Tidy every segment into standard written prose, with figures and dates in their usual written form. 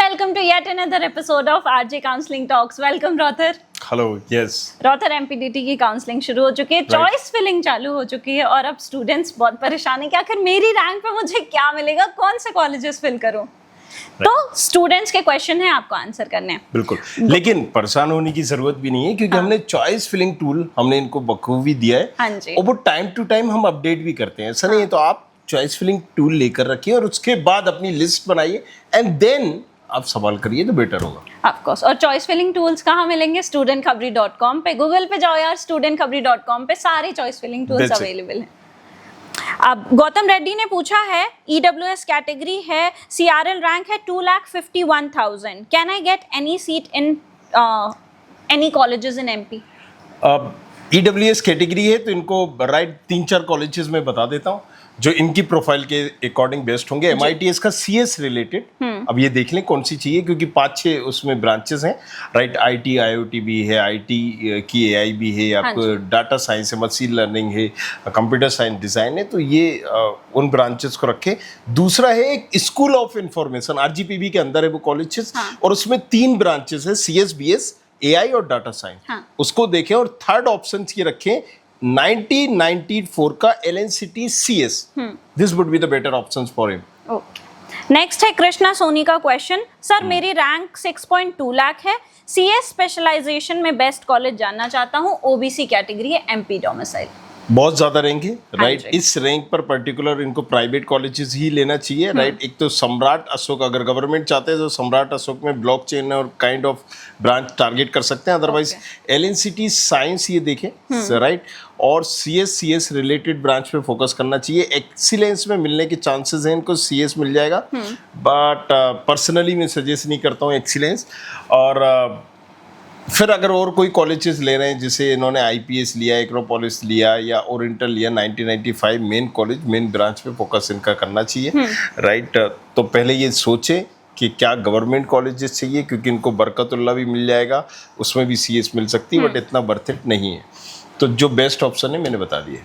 welcome to yet another episode of RJ Counseling Talks. Welcome Rothar. Hello yes Rothar MPDT की counselling शुरू हो चुकी है, choice filling चालू हो चुकी है और अब स्टूडेंट्स बहुत परेशान है कि आखिर मेरी रैंक पे मुझे क्या मिलेगा, कौन से कॉलेजेस फिल करूं। तो स्टूडेंट्स के क्वेश्चन है, आपको आंसर करने हैं। बिल्कुल, लेकिन परेशान होने की जरूरत भी नहीं है क्योंकि हमने चॉइस फिलिंग टूल हमने इनको बखूबी दिया है। हाँ जी। और वो टाइम टू टाइम हम अपडेट भी करते हैं, ऐसा नहीं है। तो आप चॉइस फिलिंग टूल लेकर रखिए और उसके बाद अपनी लिस्ट बनाइए एंड देन आप सवाल करिए तो बेटर होगा। Of course. और चॉइस फिलिंग टूल्स कहाँ मिलेंगे? studentkhabri.com पे, गूगल पे जाओ यार, studentkhabri.com पे सारे चॉइस फिलिंग टूल्स अवेलेबल हैं। अब गौतम रेड्डी ने पूछा है, EWS कैटेगरी है, CRL रैंक है 2,51,000, can I get any seat in any colleges in MP? अब EWS कैटेगरी है तो इनको राइट 3-4 कॉलेजेस में बता देता हूँ जो इनकी प्रोफाइल के अकॉर्डिंग बेस्ट होंगे। MITS का CS रिलेटेड अब ये देख लें कौन सी चाहिए, क्योंकि 5-6 उसमें ब्रांचेस हैं राइट। IT IoT भी है, IT की AI भी है, आपको डाटा साइंस है, मशीन लर्निंग है, कंप्यूटर साइंस डिज़ाइन है, तो ये उन ब्रांचेस को रखें। दूसरा है एक स्कूल ऑफ इंफॉर्मेशन, RGPB के अंदर है वो कॉलेजेस, और उसमें 3 ब्रांचेस है, CS BS AI और डाटा साइंस, उसको देखें। और थर्ड ऑप्शन ये रखें 1994 का LNCT CS, this would be the better options for him. Next है कृष्णा सोनी का क्वेश्चन, सर मेरी रैंक 6.2 लाख है, CS स्पेशलाइजेशन में बेस्ट कॉलेज जानना चाहता हूँ, OBC कैटेगरी है, MP डोमिसाइल। बहुत ज्यादा रैंक है राइट। इस रैंक पर पर्टिकुलर इनको प्राइवेट कॉलेजेस ही लेना चाहिए राइट। एक तो सम्राट अशोक, अगर गवर्नमेंट चाहते हैं तो सम्राट अशोक में ब्लॉकचेन और काइंड ऑफ ब्रांच टारगेट कर सकते हैं, अदरवाइज LNCT साइंस ये देखें राइट। और CS रिलेटेड ब्रांच पे फोकस करना चाहिए। एक्सीलेंस में मिलने के चांसेस हैं इनको, CS मिल जाएगा, बट पर्सनली मैं सजेस्ट नहीं करता हूँ एक्सीलेंस। और फिर अगर और कोई कॉलेजेस ले रहे हैं, जैसे इन्होंने IPS लिया, एक्रोपोलिस लिया या ओरिएंटल लिया, 1995 मेन कॉलेज, मेन ब्रांच पे फोकस इनका करना चाहिए राइट। तो पहले ये सोचें कि क्या गवर्नमेंट कॉलेजेस चाहिए, क्योंकि इनको बरकतुल्लाह भी मिल जाएगा, उसमें भी CS मिल सकती है, बट इतना वर्थ इट नहीं है। तो जो बेस्ट ऑप्शन है मैंने बता दिया।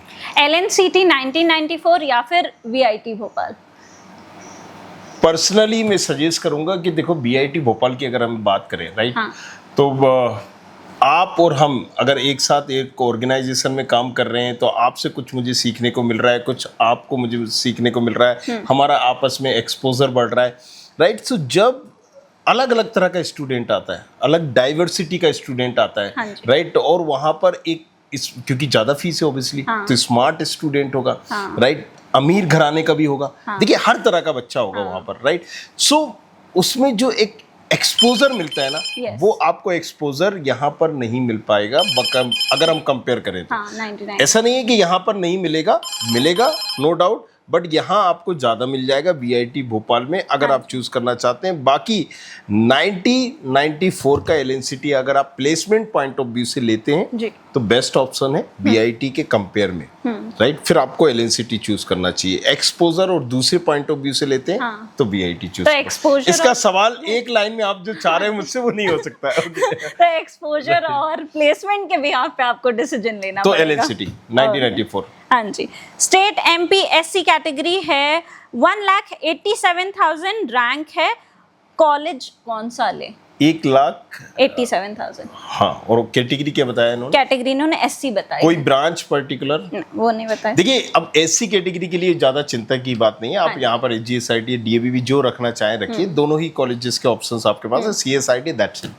LNCT 1994 या फिर VIT भोपाल? पर्सनली मैं सजेस्ट करूंगा कि देखो BIT भोपाल की अगर हम बात करें राइट, तो आप और हम अगर एक साथ एक ऑर्गेनाइजेशन में काम कर रहे हैं तो आपसे कुछ मुझे सीखने को मिल रहा है, कुछ आपको मुझे सीखने को मिल रहा है, हमारा आपस में एक्सपोजर बढ़ रहा है राइट। सो जब अलग अलग तरह का स्टूडेंट आता है, अलग डाइवर्सिटी का स्टूडेंट आता है राइट, और वहाँ पर एक क्योंकि ज़्यादा फीस है ऑब्वियसली, तो स्मार्ट स्टूडेंट होगा राइट, अमीर घराने का भी होगा, देखिए हर तरह का बच्चा होगा वहाँ पर राइट। सो उसमें जो एक एक्सपोजर मिलता है ना, वो आपको एक्सपोजर यहाँ पर नहीं मिल पाएगा अगर हम कंपेयर करें तो। ऐसा नहीं है कि यहाँ पर नहीं मिलेगा, मिलेगा नो डाउट, बट यहाँ आपको ज़्यादा मिल जाएगा BIT भोपाल में अगर आप चूज करना चाहते हैं। बाकी 94 का LNCT अगर आप प्लेसमेंट पॉइंट ऑफ व्यू से लेते हैं तो बेस्ट ऑप्शन है BIT के कंपेयर में राइट। फिर आपको LNCT चूज करना चाहिए। एक्सपोजर और दूसरे पॉइंट ऑफ व्यू से लेते हैं तो BIT चूज करो। इसका सवाल एक लाइन में आप जो चाह रहे हैं मुझसे वो नहीं हो सकता है। तो एक्सपोजर और प्लेसमेंट के बिहाफ पे आपको डिसीजन लेना तो LNCT 1994। हाँ जी। स्टेट MP SC कैटेगरी है, 1,87,000 रैंक है, कॉलेज कौन सा ले? 1,87,000। हाँ, और कैटेगरी क्या बताया इन्होंने? कैटेगरी इन्होंने SC बताई। कोई ब्रांच पर्टिकुलर? वो नहीं बताया। देखिए अब SC कैटेगरी के लिए ज्यादा चिंता की बात नहीं है। आप यहाँ पर HGSIT DAVV जो रखना चाहें रखिए, दोनों ही कॉलेजेस के ऑप्शंस आपके पास है। CSIT दैट्स इट,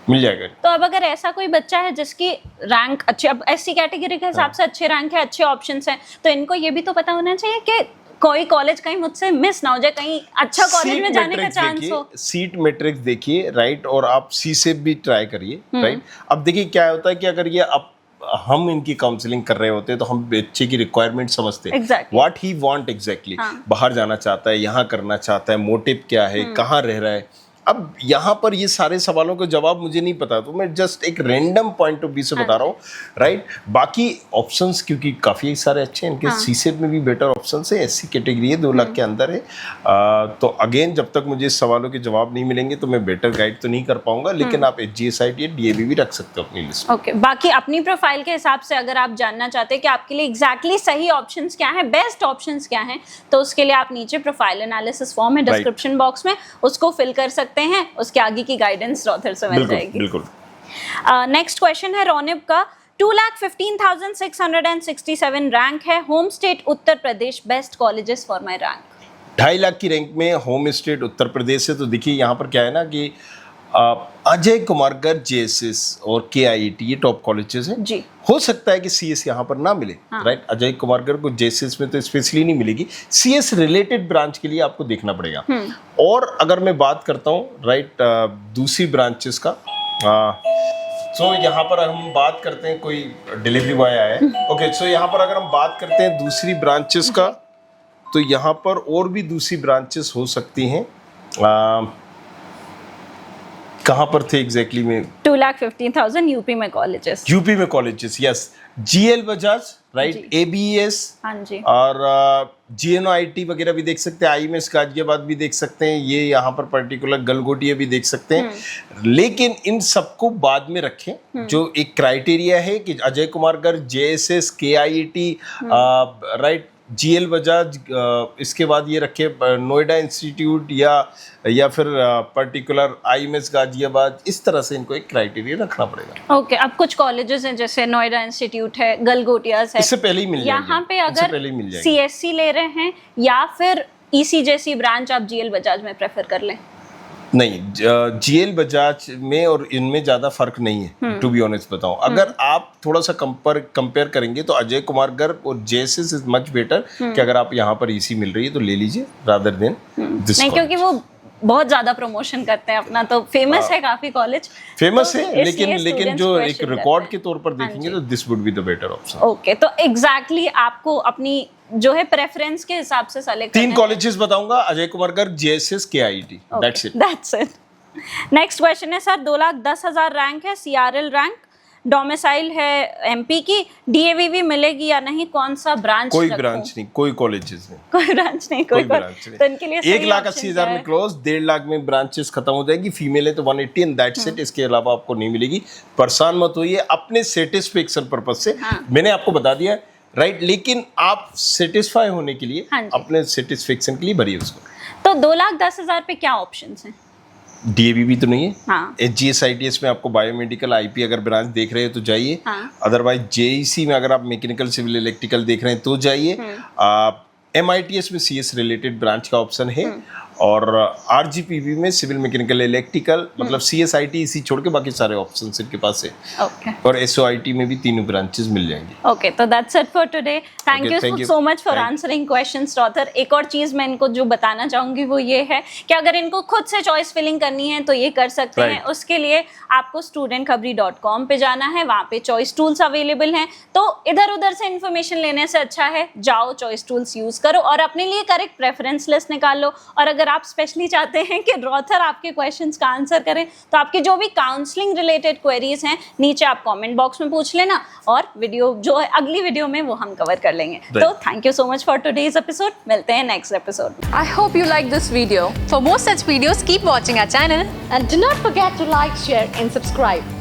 मिल जाएगा। तो अब अगर ऐसा कोई बच्चा है जिसकी रैंक अच्छी, अब SC कैटेगरी के हिसाब से अच्छे रैंक है, अच्छे ऑप्शंस हैं, तो इनको ये भी तो पता होना चाहिए कि कोई कॉलेज कहीं मुझसे मिस ना हो जाए, कहीं अच्छा कॉलेज में जाने का चांस हो। सीट मैट्रिक्स देखिए राइट, और आप CSEP भी ट्राई करिए राइट। अब देखिए क्या होता है कि अगर ये अब हम इनकी काउंसलिंग कर रहे होते हैं तो हम बच्चे की रिक्वायरमेंट समझते हैं, व्हाट ही वांट एग्जैक्टली, बाहर जाना चाहता है, यहाँ करना चाहता है, मोटिव क्या है, कहाँ रह रहा है। अब यहाँ पर ये सारे सवालों का जवाब मुझे नहीं पता, तो मैं जस्ट एक रैंडम पॉइंट ऑफ व्यू से बता रहा हूँ राइट। बाकी ऑप्शंस क्योंकि काफ़ी सारे अच्छे हैं इनके, CSEP में भी बेटर ऑप्शंस है, SC कैटेगरी है, 2 लाख के अंदर है। तो अगेन जब तक मुझे इस सवालों के जवाब नहीं मिलेंगे तो मैं बेटर गाइड तो नहीं कर पाऊंगा, लेकिन आप HGSIT या DAVV भी रख सकते हो अपनी लिस्ट। ओके, बाकी अपनी प्रोफाइल के हिसाब से अगर आप जानना चाहते हैं कि आपके लिए एग्जैक्टली सही ऑप्शंस क्या हैं, बेस्ट ऑप्शंस क्या हैं, तो उसके लिए आप नीचे प्रोफाइल एनालिसिस फॉर्म है डिस्क्रिप्शन बॉक्स में, उसको फिल कर सकते सकते हैं, उसके आगे की गाइडेंस रॉथर से मिल जाएगी। बिल्कुल। नेक्स्ट क्वेश्चन है रौनक का, 2,15,667 रैंक है, home state Uttar Pradesh, best colleges for my rank. 2.5 lakh की रैंक में होम स्टेट उत्तर प्रदेश है। तो देखिए यहाँ पर क्या है ना कि अजय कुमारकर जेएसएस और केआईटी ये टॉप कॉलेजेस हैं जी। हो सकता है कि सीएस यहाँ पर ना मिले, राइट। अजय कुमारकर को जेएसएस में तो स्पेशली नहीं मिलेगी, सीएस रिलेटेड ब्रांच के लिए आपको देखना पड़ेगा। और अगर मैं बात करता हूँ राइट दूसरी ब्रांचेस का, सो यहाँ पर हम बात करते हैं, कोई डिलीवरी बॉय आया है, ओके। सो यहाँ पर अगर हम बात करते हैं दूसरी ब्रांचेस का, तो यहाँ पर और भी दूसरी ब्रांचेस हो सकती हैं। कहाँ पर थे एग्जैक्टली में? 2,15,000 यूपी में कॉलेजेस। यूपी में colleges, yes. GL Bajaj, right, ABS, हाँ जी, और जीएनओआईटी वगैरह भी देख सकते हैं, आईएमएस गाजियाबाद भी देख सकते हैं, ये यहाँ पर पर्टिकुलर गलगोटिया भी देख सकते हैं। लेकिन इन सबको बाद में रखें। जो एक क्राइटेरिया है कि Ajay Kumarkar, JSS, KIT, right, GL Bajaj, इसके बाद ये रखे नोएडा इंस्टीट्यूट या फिर पर्टिकुलर आईएमएस गाजियाबाद, इस तरह से इनको एक क्राइटेरिया रखना पड़ेगा। ओके। अब कुछ कॉलेजेस हैं जैसे नोएडा इंस्टीट्यूट है, गलगोटियास है, इससे पहले ही मिल जाएंगे। यहाँ पे अगर सीएससी ले रहे हैं या फिर ईसी जैसी ब्रांच आप जीएल बजाज में प्रेफर कर लें। नहीं, जीएल बजाज में और इनमें ज्यादा फर्क नहीं है, टू बी ऑनेस्ट बताऊं। अगर आप थोड़ा सा कंपेयर करेंगे तो अजय कुमारकर और जेएसएस इज मच बेटर कि अगर आप यहाँ पर ईसी मिल रही है तो ले लीजिए रादर देन दिस। नहीं, क्योंकि वो बहुत ज्यादा प्रमोशन करते हैं अपना, तो फेमस है काफी कॉलेज, फेमस तो है, लेकिन जो एक रिकॉर्ड के तौर पर देखेंगे तो this would be the better option. Okay, तो एग्जैक्टली आपको अपनी जो है प्रेफरेंस के हिसाब से सेलेक्ट 3 कॉलेजेस बताऊंगा, Ajay Kumarkar, JSS, KIT, that's it. Next question है सर, 2,10,000 रैंक है, सीआरएल रैंक, डोमिसाइल है एमपी की, डीएवीवी मिलेगी या नहीं, कौन सा ब्रांच? कोई ब्रांच नहीं, कोई कॉलेजेस नहीं, कोई ब्रांच नहीं, कोई ब्रांच नहीं। तो इनके लिए 1,80,000 में क्लोज, 1.5 लाख में ब्रांचेस खत्म हो जाएगी। फीमेल है तो 180 एंड दैट्स इट, इसके अलावा आपको नहीं मिलेगी। परेशान मत होइए, अपने सेटिस्फेक्शन पर्पज से मैंने आपको बता दिया, राइट। लेकिन आप सेटिस्फाई होने के लिए, अपने सेटिस्फेक्शन के लिए भरिए उसको। तो 2,10,000 पे क्या ऑप्शंस हैं? डीएवीवी तो नहीं है, हाँ। एचजीएस आईटीएस में आपको बायोमेडिकल आईपी अगर ब्रांच देख रहे हैं तो जाइए, अदरवाइज जेईसी में अगर आप मैकेनिकल सिविल इलेक्ट्रिकल देख रहे हैं तो जाइए। एमआईटीएस में सीएस रिलेटेड ब्रांच का ऑप्शन है, और आरजीपीवी में सिविल मैकेनिकल इलेक्ट्रिकल, मतलब सीएसआईटी इसी छोड़ के बाकी सारे ऑप्शन इनके पास है। ओके। और एसओआईटी में भी 3 ब्रांचेस मिल जाएंगी। ओके, तो that's it for today. Thank you so much for answering questions Rothar. एक और चीज मैं इनको जो बताना चाहूंगी वो ये है कि अगर इनको खुद से चॉइस फिलिंग करनी है तो ये कर सकते हैं। उसके लिए आपको studentkhabri.com पे जाना है, वहाँ पे चॉइस टूल्स अवेलेबल हैं। तो इधर उधर से इन्फॉर्मेशन लेने से अच्छा है जाओ चॉइस टूल्स यूज करो और अपने लिए करेक्ट प्रेफरेंस लिस्ट निकाल लो। और अगर आप स्पेशली चाहते हैं कि रॉथर आपके क्वेश्चंस का आंसर करें तो आपकी जो भी काउंसलिंग रिलेटेड क्वेरीज हैं नीचे आप कमेंट बॉक्स में पूछ लेना, और वीडियो जो है अगली वीडियो में वो हम कवर कर लेंगे। तो thank you so much for today's episode. मिलते हैं next episode. I hope you like this video. For more such videos, keep watching our channel and do not forget to like, share and subscribe.